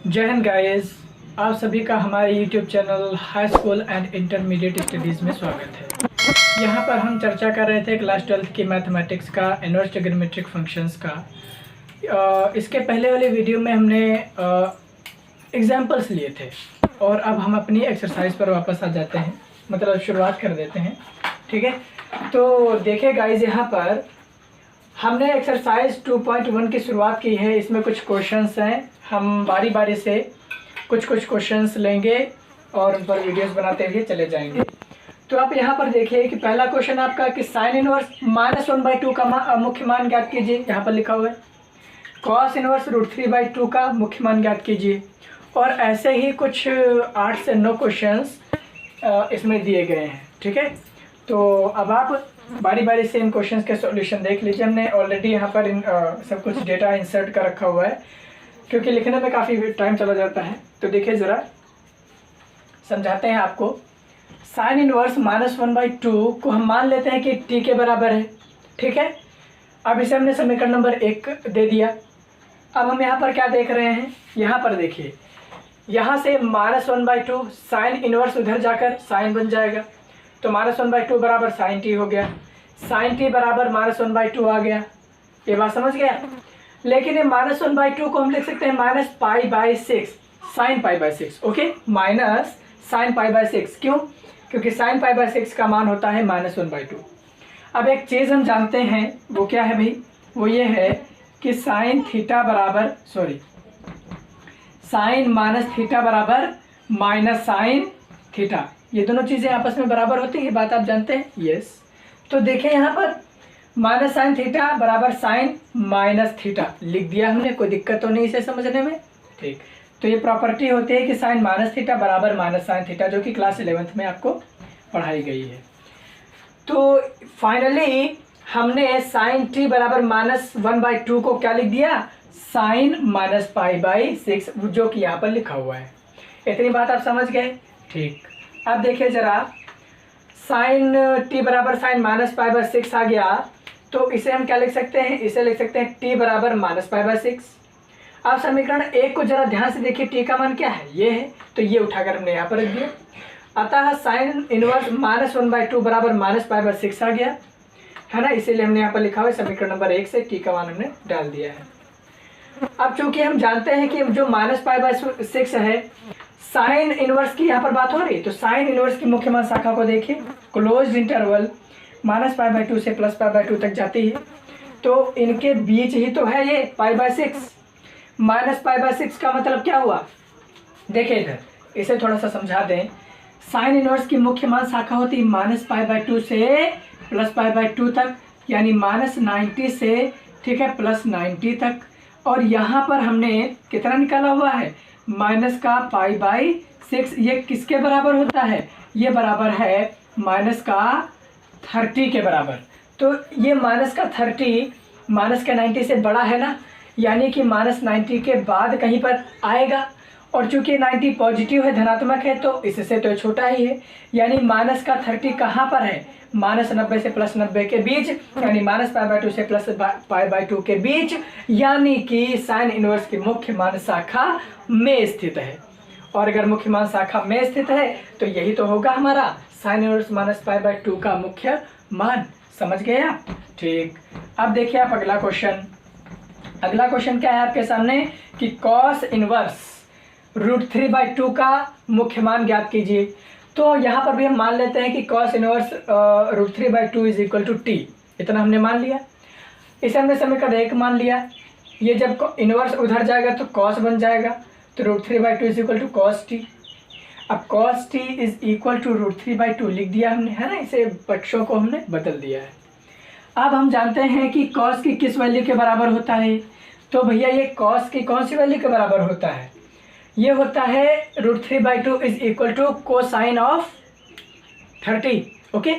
जय हिंद गाइस, आप सभी का हमारे YouTube channel high school and intermediate studies में स्वागत है। यहाँ पर हम चर्चा कर रहे थे क्लास 12th की मैथमेटिक्स का इनवर्स ट्रिग्नोमेट्रिक फंक्शंस का। इसके पहले वाले वीडियो में हमने एग्जांपल्स लिए थे और अब हम अपनी एक्सरसाइज पर वापस आ जाते हैं, मतलब शुरुआत कर देते हैं। ठीक है, तो देखिए गाइस, यहाँ पर हमने एक्सरसाइज 2.1 की शुरुआत की है। इसमें कुछ क्वेश्चंस हैं, हम बारी बारी से कुछ क्वेश्चंस लेंगे और उन पर वीडियोस बनाते हुए चले जाएंगे। तो आप यहाँ पर देखिए कि पहला क्वेश्चन आपका कि साइन इनवर्स -1/2 का मुख्य मान ज्ञात कीजिए। यहाँ पर लिखा हुआ है कॉस इनवर्स √3/2 का मुख्य मान ज्ञात कीजिए। और ऐसे ही कुछ 8 से 9 क्वेश्चंस इसमें दिए गए हैं। ठीक है, तो अब आप बारी बारी से इन क्वेश्चंस के सॉल्यूशन देख लीजिए। हमने ऑलरेडी यहाँ पर सब कुछ डेटा इंसर्ट कर रखा हुआ है, क्योंकि लिखने में काफ़ी टाइम चला जाता है। तो देखिए ज़रा समझाते हैं आपको। साइन इनवर्स -1/2 को हम मान लेते हैं कि t के बराबर है। ठीक है, अब इसे हमने समीकरण नंबर 1 दे दिया। अब हम यहाँ पर क्या देख रहे हैं, यहाँ पर देखिए, यहाँ से -1/2 साइन इनवर्स उधर जाकर साइन बन जाएगा, तो -1/2 बराबर साइन t हो गया। साइन t बराबर -1/2 आ गया। ये बात समझ गया। लेकिन ये -1/2 को हम लिख सकते हैं -π/6 साइन π/6। Okay, minus sign π/6। क्यों? क्योंकि साइन π/6 का मान होता है -1/2। अब एक चीज़ हम जानते हैं, वो क्या है भाई? वो ये है कि साइन थीटा बराबर साइन -θ बराबर माइनस साइन थीटा। ये दोनों चीज़ें आपस में बराबर होती है, बात आप जानते हैं। यस, तो देखें यहाँ पर माइनस साइन थीटा बराबर साइन -θ लिख दिया हमने। कोई दिक्कत तो नहीं इसे समझने में? ठीक, तो ये प्रॉपर्टी होती है कि साइन -θ बराबर माइनस साइन थीटा, जो कि क्लास 11th में आपको पढ़ाई गई है। तो फाइनली हमने साइन t बराबर -1/2 को क्या लिख दिया? साइन -π/6, जो कि यहाँ पर लिखा हुआ है। इतनी बात आप समझ गए? ठीक, अब देखिए ज़रा, साइन t बराबर साइन -π/6 आ गया, तो इसे हम क्या लिख सकते हैं? इसे लिख सकते हैं t बराबर -π/6। अब समीकरण 1 को जरा ध्यान से देखिए, t का मान क्या है? ये है, तो ये उठाकर हमने यहाँ पर रख दिया। अतः साइन इनवर्स -1/2 बराबर -π/6 आ गया, है ना। इसीलिए हमने यहाँ पर लिखा हुआ है समीकरण नंबर 1 से t का मान हमने डाल दिया है। अब चूंकि हम जानते हैं कि जो -π/6 है, साइन इनवर्स की यहाँ पर बात हो रही, तो साइन इनवर्स की मुख्य मान शाखा को देखिए, क्लोज्ड इंटरवल -π/2 से +π/2 तक जाती है, तो इनके बीच ही तो है ये π/6। -π/6 का मतलब क्या हुआ? देखिए इधर, इसे थोड़ा सा समझा दें। साइन इनवर्स की मुख्य मान शाखा होती है -π/2 से +π/2 तक, यानी -90 से, ठीक है, +90 तक। और यहाँ पर हमने कितना निकाला हुआ है? माइनस का π/6। ये किसके बराबर होता है? ये बराबर है -30 के बराबर। तो ये -30 -90 से बड़ा है ना, यानी कि -90 के बाद कहीं पर आएगा। और चूंकि 90 पॉजिटिव है, धनात्मक है, तो इससे तो छोटा ही है, यानी -30 कहाँ पर है? -90 से +90 के बीच, यानी -π/2 से +π/2 के बीच, यानी कि साइन इनवर्स की मुख्य मान शाखा में स्थित है। और अगर मुख्य मान शाखा में स्थित है, तो यही तो होगा हमारा साइन इनवर्स -π/2 का मुख्य मान। समझ गए आप? ठीक, अब देखिए आप अगला क्वेश्चन। अगला क्वेश्चन क्या है आपके सामने कि कॉस इनवर्स √3/2 का मुख्य मान ज्ञात कीजिए। तो यहाँ पर भी हम मान लेते हैं कि कॉस इनवर्स √3/2 = t। इतना हमने मान लिया। इसे हमने समीकरण 1 मान लिया। ये जब इनवर्स उधर जाएगा तो कॉस बन जाएगा, तो √3/2 = cos t। अब cos t = √3/2 लिख दिया हमने, है ना। इसे पक्षों को हमने बदल दिया है। अब हम जानते हैं कि cos की किस वैल्यू के बराबर होता है। तो भैया ये cos की कौन सी वैल्यू के बराबर होता है? ये होता है √3/2 = कोसाइन ऑफ 30। ओके,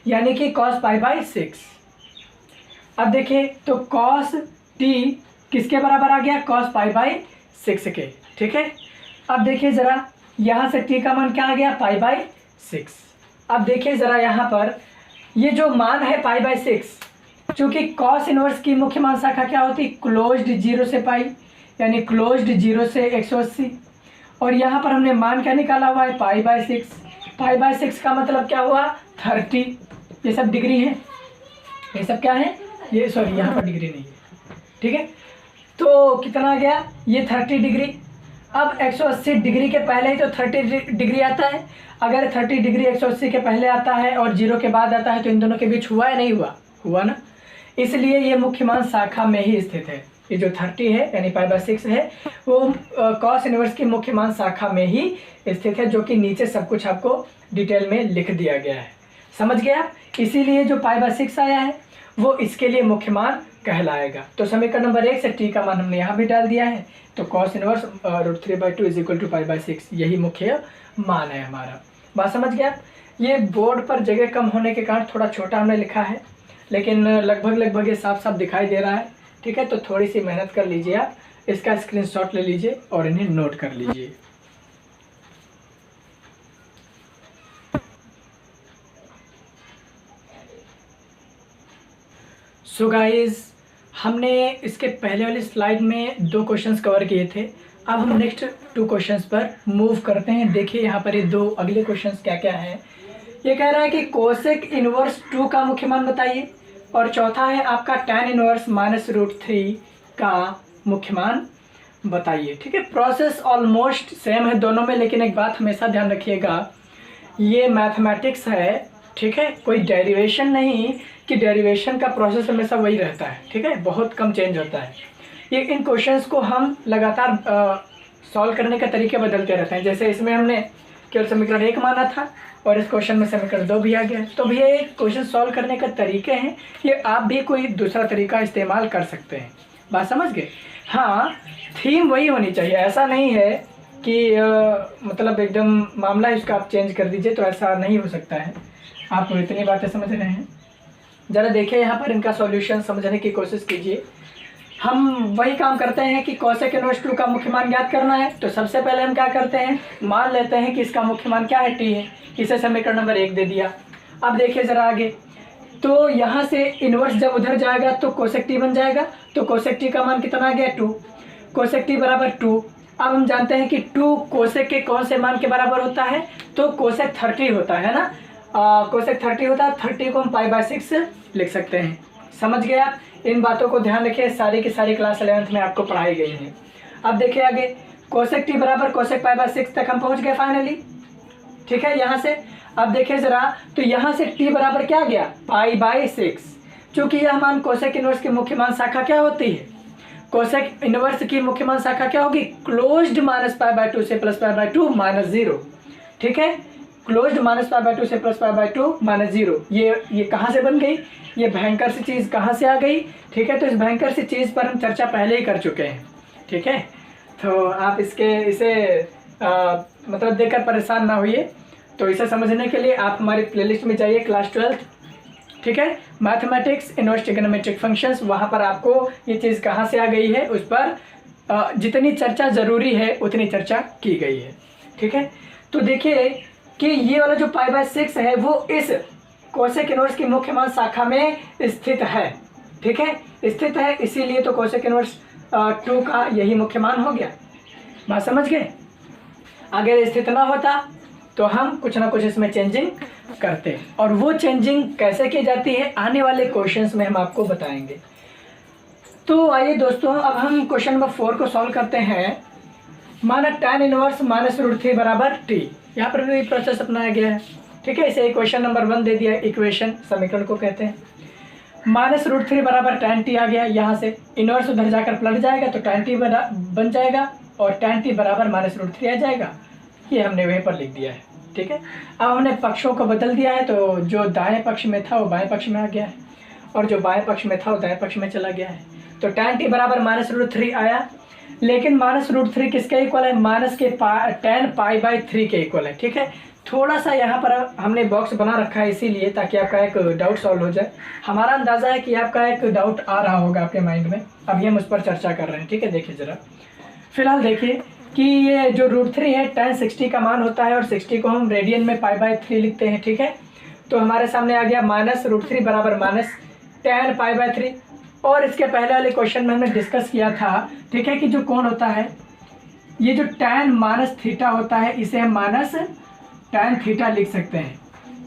यानी कि cos π/6। अब देखिए, तो cos t किसके बराबर आ गया? cos π/6 के। ठीक है, अब देखिए ज़रा, यहाँ से t का मान क्या आ गया? π/6। अब देखिए ज़रा, यहाँ पर ये जो मान है π/6, चूँकि cos इनवर्स की मुख्य मान शाखा क्या होती? क्लोज्ड 0 से पाई, यानी क्लोज्ड 0 से 180। और यहाँ पर हमने मान क्या निकाला हुआ है, π/6। π/6 का मतलब क्या हुआ, 30। ये सब डिग्री है, ये सब क्या है, ये सॉरी यहाँ पर डिग्री नहीं है, ठीक है। तो कितना आ गया, ये 30 डिग्री। अब 180 डिग्री के पहले ही तो 30 डिग्री आता है। अगर 30 डिग्री 180 के पहले आता है और 0 के बाद आता है तो इन दोनों के बीच हुआ या नहीं हुआ, हुआ ना। इसलिए ये मुख्य मान शाखा में ही स्थित है। ये जो 30 है यानी π/6 है वो कॉस इनवर्स की मुख्य मान शाखा में ही स्थित है, जो कि नीचे सब कुछ आपको डिटेल में लिख दिया गया है। समझ गया। इसीलिए जो π/6 आया है वो इसके लिए मुख्य मान कहलाएगा। तो समीकरण नंबर 1 से t का मान हमने यहाँ भी डाल दिया है। तो cos inverse √3/2 is equal to π/6, यही मुख्य मान है हमारा। बात समझ गया। ये बोर्ड पर जगह कम होने के कारण थोड़ा छोटा हमने लिखा है, लेकिन लगभग ये साफ साफ दिखाई दे रहा है, ठीक है। तो थोड़ी सी मेहनत कर लीजिए आप, इसका स्क्रीनशॉट ले लीजिए और इन्हें नोट कर लीजिए। सो गाइस, हमने इसके पहले वाली स्लाइड में 2 क्वेश्चंस कवर किए थे। अब हम नेक्स्ट 2 क्वेश्चंस पर मूव करते हैं। देखिए यहाँ पर ये 2 अगले क्वेश्चंस क्या क्या हैं। ये कह रहा है कि कोसेक इनवर्स 2 का मुख्य मान बताइए, और चौथा है आपका tan इनवर्स -√3 का मुख्य मान बताइए, ठीक है। प्रोसेस ऑलमोस्ट सेम है दोनों में, लेकिन एक बात हमेशा ध्यान रखिएगा, ये मैथमेटिक्स है, ठीक है। कोई डेरिवेशन नहीं कि डेरिवेशन का प्रोसेस हमेशा वही रहता है, ठीक है, बहुत कम चेंज होता है। ये इन क्वेश्चंस को हम लगातार सॉल्व करने के तरीके बदलते रहते हैं। जैसे इसमें हमने केवल समीकरण 1 माना था और इस क्वेश्चन में समीकरण 2 भी आ गया। तो भैया ये क्वेश्चन सॉल्व करने के तरीके हैं, ये आप भी कोई दूसरा तरीका इस्तेमाल कर सकते हैं। बात समझ गए। हाँ, थीम वही होनी चाहिए, ऐसा नहीं है कि मतलब एकदम मामला इसका आप चेंज कर दीजिए, तो ऐसा नहीं हो सकता है। आप इतनी बातें समझ रहे हैं, ज़रा देखिए यहाँ पर इनका सॉल्यूशन समझने की कोशिश कीजिए। हम वही काम करते हैं कि कोसेक इनवर्स 2 का मुख्य मान ज्ञात करना है। तो सबसे पहले हम क्या करते हैं, मान लेते हैं कि इसका मुख्य मान क्या है, t है। इसे समीकरण नंबर 1 दे दिया। अब देखिए ज़रा आगे, तो यहाँ से इनवर्स जब उधर जाएगा तो कोसेक t बन जाएगा। तो कोसेक t का मान कितना आ गया, 2। कोसेक t बराबर 2। अब हम जानते हैं कि 2 कोसेक के कौन से मान के बराबर होता है, तो कोसेक 30 होता है ना। कोसेक 30 होता है, 30 को हम π/6 लिख सकते हैं। समझ गए आप। इन बातों को ध्यान रखिए, सारी की सारी क्लास 11th में आपको पढ़ाई गई है। अब देखिए आगे, कोसेक t बराबर कोसेक π/6 तक हम पहुंच गए फाइनली, ठीक है। यहाँ से अब देखिए ज़रा, तो यहाँ से t बराबर क्या गया, π/6। चूँकि यह मान कोसेक इनवर्स की मुख्य मान शाखा क्या होती है, कोसेक इनवर्स की मुख्य मान शाखा क्या होगी, क्लोज्ड -π/2 से +π/2 -0, ठीक है। क्लोज्ड -π/2 से +π/2 -0, ये कहाँ से बन गई, ये भयंकर सी चीज़ कहाँ से आ गई, ठीक है। तो इस भयंकर सी चीज़ पर हम चर्चा पहले ही कर चुके हैं, ठीक है। तो आप इसे मतलब देखकर परेशान ना होइए। तो इसे समझने के लिए आप हमारी प्लेलिस्ट में जाइए, क्लास 12th, ठीक है, मैथमेटिक्स इनवर्स ट्रिग्नोमेट्रिक फंक्शंस। वहाँ पर आपको ये चीज़ कहाँ से आ गई है, उस पर जितनी चर्चा ज़रूरी है उतनी चर्चा की गई है, ठीक है। तो देखिए कि ये वाला जो π/6 है वो इस कोसेक इनवर्स की मुख्य मान शाखा में स्थित है, ठीक है, स्थित है। इसीलिए तो कोसेक इनवर्स 2 का यही मुख्य मान हो गया। बात समझ गए। अगर स्थित ना होता तो हम कुछ ना कुछ इसमें चेंजिंग करते हैं, और वो चेंजिंग कैसे की जाती है आने वाले क्वेश्चंस में हम आपको बताएंगे। तो आइए दोस्तों, अब हम क्वेश्चन नंबर 4 को सॉल्व करते हैं। माना tan इनवर्स -√3 बराबर t। यहाँ पर भी प्रोसेस अपनाया गया है, ठीक है। इसे क्वेश्चन नंबर 1 दे दिया, इक्वेशन समीकरण को कहते हैं। -√3 बराबर tan t आ गया। यहाँ से इनवर्स उधर जाकर पलट जाएगा तो tan t बन जाएगा, और tan t बराबर -√3 आ जाएगा। ये हमने वहीं पर लिख दिया है, ठीक है। अब हमने पक्षों को बदल दिया है, तो जो दाएं पक्ष में था वो बाएं पक्ष में आ गया है, और जो बाएं पक्ष में था वो दाएं पक्ष में चला गया है। तो tan t बराबर -√3 आया, लेकिन -√3 किसके इक्वल है, माइनस के tan π/3 के इक्वल है, ठीक है। थोड़ा सा यहाँ पर हमने बॉक्स बना रखा है इसीलिए, ताकि आपका एक डाउट सॉल्व हो जाए। हमारा अंदाज़ा है कि आपका एक डाउट आ रहा होगा आपके माइंड में, अभी हम उस पर चर्चा कर रहे हैं, ठीक है। देखिए ज़रा, फिलहाल देखिए कि ये जो √3 है tan 60 का मान होता है, और 60 को हम रेडियन में π/3 लिखते हैं, ठीक है। तो हमारे सामने आ गया -√3 बराबर माइनस tan π/3, और इसके पहले वाले क्वेश्चन में हमने डिस्कस किया था, ठीक है, कि जो कोण होता है, ये जो tan माइनस थीटा होता है, इसे हम माइनस tan थीटा लिख सकते हैं,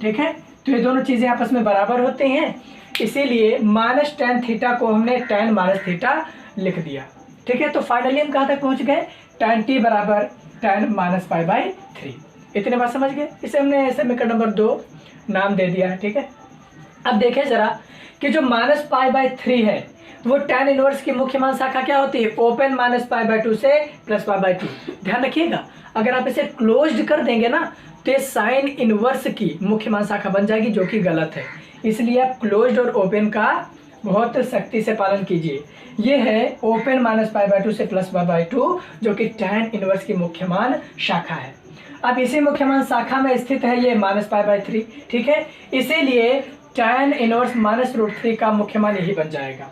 ठीक है। तो ये दोनों चीज़ें आपस में बराबर होती हैं, इसीलिए माइनस tan थीटा को हमने tan माइनस थीटा लिख दिया, ठीक है। तो फाइनली हम कहाँ तक पहुँच गए, tan t बराबर tan माइनस पाई बाई 3। इतने बात समझ गए। इसे हमने समीकरण नंबर 2 नाम दे दिया है, ठीक है। अब देखें जरा कि जो माइनस पाई बाई 3 है वो tan इनवर्स की मुख्य मान शाखा क्या होती है, ओपन माइनस पाई बाई 2 से प्लस पाई बाई 2। ध्यान रखिएगा, अगर आप इसे क्लोज्ड कर देंगे ना तो ये साइन इनवर्स की मुख्य मान शाखा बन जाएगी, जो कि गलत है। इसलिए आप क्लोज्ड और ओपन का बहुत सख्ती से पालन कीजिए। ये है ओपन माइनस पाई बाई 2 से प्लस पाई बाई 2, जो कि tan इनवर्स की मुख्य मान शाखा है। अब इसी मुख्य मान शाखा में स्थित है ये माइनस पाई बाई 3, ठीक है। इसीलिए tan इनवर्स माइनस रूट 3 का मुख्य मान यही बन जाएगा।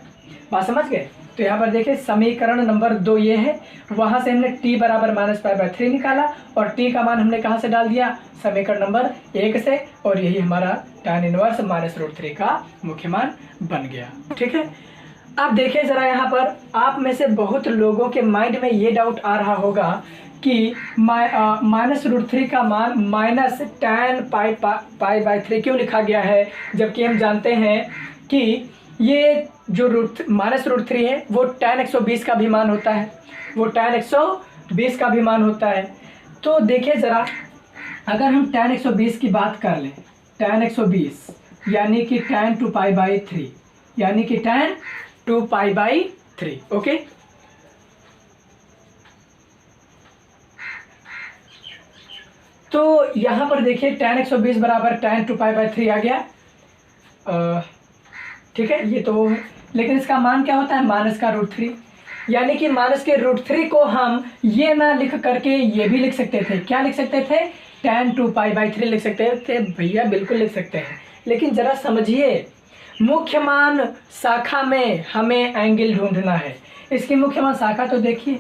बात समझ गए। तो यहाँ पर देखिए समीकरण नंबर 2 ये है, वहाँ से हमने t बराबर माइनस पाई बाई 3 निकाला और t का मान हमने कहाँ से डाल दिया, समीकरण नंबर 1 से, और यही हमारा tan इनवर्स माइनस रूट 3 का मुख्य मान बन गया, ठीक है। अब देखिए ज़रा यहाँ पर आप में से बहुत लोगों के माइंड में ये डाउट आ रहा होगा कि माइनस रूट 3 का मान माइनस tan पाई बाई 3 क्यों लिखा गया है, जबकि हम जानते हैं कि ये जो माइनस रूट 3 है वो tan 120 का भी मान होता है, वो tan 120 का भी मान होता है। तो देखिए ज़रा, अगर हम tan 120 की बात कर लें, tan 120 यानी कि tan 2 पाई बाई 3, यानी कि tan 2 पाई बाई 3, ओके। तो यहाँ पर देखिए tan 120 बराबर tan 2 पाई बाई 3 आ गया, ठीक है। ये तो है, लेकिन इसका मान क्या होता है, माइनस का रूट 3, यानी कि माइनस के रूट 3 को हम ये ना लिख करके ये भी लिख सकते थे। क्या लिख सकते थे, tan 2 पाई बाई 3 लिख सकते थे भैया, बिल्कुल लिख सकते हैं। लेकिन ज़रा समझिए, मुख्य मान शाखा में हमें एंगल ढूंढना है। इसकी मुख्य मान शाखा तो देखिए,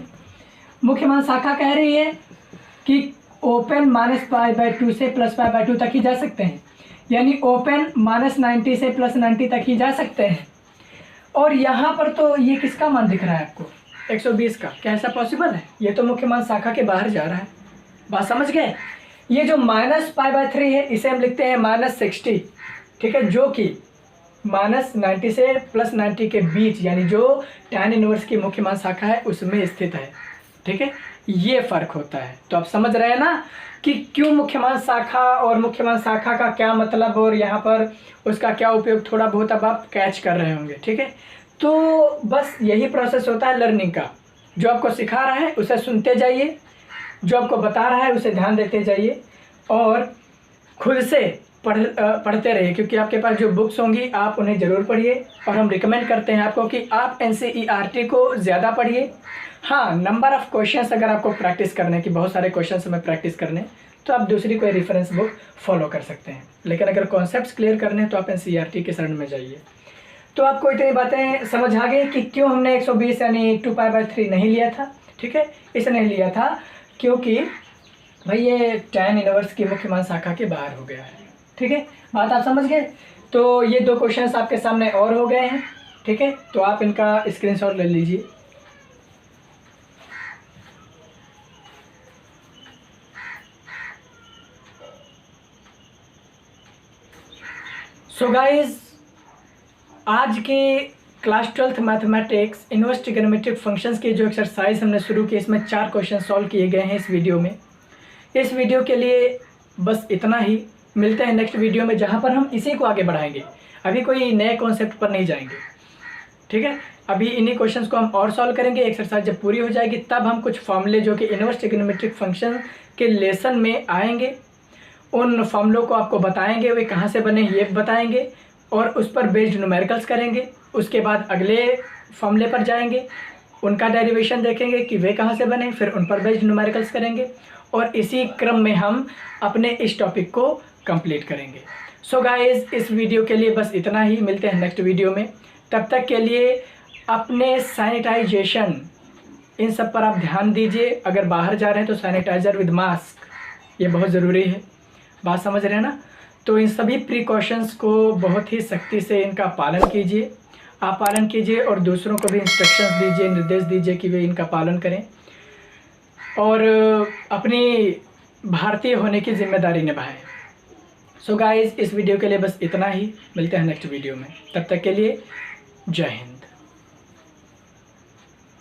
मुख्य मान शाखा कह रही है कि ओपन माइनस पाई बाई 2 से प्लस पाई बाई 2 तक ही जा सकते हैं, यानी ओपन माइनस 90 से प्लस 90 तक ही जा सकते हैं। और यहाँ पर तो ये किसका मान दिख रहा है आपको, 120 का। क्या ऐसा पॉसिबल है, ये तो मुख्य मान शाखा के बाहर जा रहा है। बात समझ गए। ये जो माइनस पाई बाई 3 है इसे हम लिखते हैं माइनस 60, ठीक है, जो कि माइनस 90 से प्लस 90 के बीच, यानी जो tan इनवर्स की मुख्य मान शाखा है उसमें स्थित है, ठीक है। ये फ़र्क होता है। तो आप समझ रहे हैं ना कि क्यों मुख्य मान शाखा और मुख्य मान शाखा का क्या मतलब और यहाँ पर उसका क्या उपयोग, थोड़ा बहुत अब आप कैच कर रहे होंगे, ठीक है। तो बस यही प्रोसेस होता है लर्निंग का। जो आपको सिखा रहा है उसे सुनते जाइए, जो आपको बता रहा है उसे ध्यान देते जाइए और खुद से पढ़ते रहिए, क्योंकि आपके पास जो बुक्स होंगी आप उन्हें ज़रूर पढ़िए। और हम रिकमेंड करते हैं आपको कि आप NCERT को ज़्यादा पढ़िए। हाँ, नंबर ऑफ़ क्वेश्चंस अगर आपको प्रैक्टिस करने की, बहुत सारे क्वेश्चंस हमें प्रैक्टिस करने, तो आप दूसरी कोई रेफरेंस बुक फॉलो कर सकते हैं। लेकिन अगर कॉन्सेप्ट्स क्लियर करने हैं तो आप NCERT के शरण में जाइए। तो आपको इतनी बातें समझ आ गई कि क्यों हमने 120 यानी 2 पाई बाई 3 नहीं लिया था, ठीक है। इसने लिया था क्योंकि भाई ये tan इनवर्स की मुख्य मान शाखा के बाहर हो गया है, ठीक है। बात आप समझ गए। तो ये 2 क्वेश्चंस आपके सामने और हो गए हैं, ठीक है। तो आप इनका स्क्रीनशॉट ले लीजिए। सो गाइज, आज के class 12th mathematics inverse trigonometric functions के जो एक्सरसाइज हमने शुरू किए, इसमें 4 क्वेश्चन सॉल्व किए गए हैं इस वीडियो में। इस वीडियो के लिए बस इतना ही। मिलते हैं नेक्स्ट वीडियो में, जहां पर हम इसी को आगे बढ़ाएंगे। अभी कोई नए कॉन्सेप्ट पर नहीं जाएंगे, ठीक है। अभी इन्हीं क्वेश्चंस को हम और सॉल्व करेंगे। एक्सरसाइज जब पूरी हो जाएगी तब हम कुछ फॉर्मूले जो कि इनवर्स ट्रिग्नोमेट्रिक फंक्शन के लेसन में आएंगे, उन फॉर्मूलों को आपको बताएंगे, वे कहाँ से बने ये बताएंगे और उस पर बेस्ड न्यूमेरिकल्स करेंगे। उसके बाद अगले फॉर्मूले पर जाएंगे, उनका डेरिवेशन देखेंगे कि वे कहाँ से बने, फिर उन पर बेस्ड न्यूमेरिकल्स करेंगे और इसी क्रम में हम अपने इस टॉपिक को कंप्लीट करेंगे। सो गाइस, इस वीडियो के लिए बस इतना ही। मिलते हैं नेक्स्ट वीडियो में। तब तक के लिए अपने सैनिटाइजेशन, इन सब पर आप ध्यान दीजिए। अगर बाहर जा रहे हैं तो सैनिटाइज़र विद मास्क, ये बहुत ज़रूरी है। बात समझ रहे हैं ना। तो इन सभी प्रिकॉशंस को बहुत ही सख्ती से इनका पालन कीजिए आप पालन कीजिए और दूसरों को भी इंस्ट्रक्शंस दीजिए, निर्देश दीजिए कि वे इनका पालन करें और अपनी भारतीय होने की जिम्मेदारी निभाएं। सो गाइस, इस वीडियो के लिए बस इतना ही। मिलते हैं नेक्स्ट वीडियो में, तब तक के लिए जय हिंद।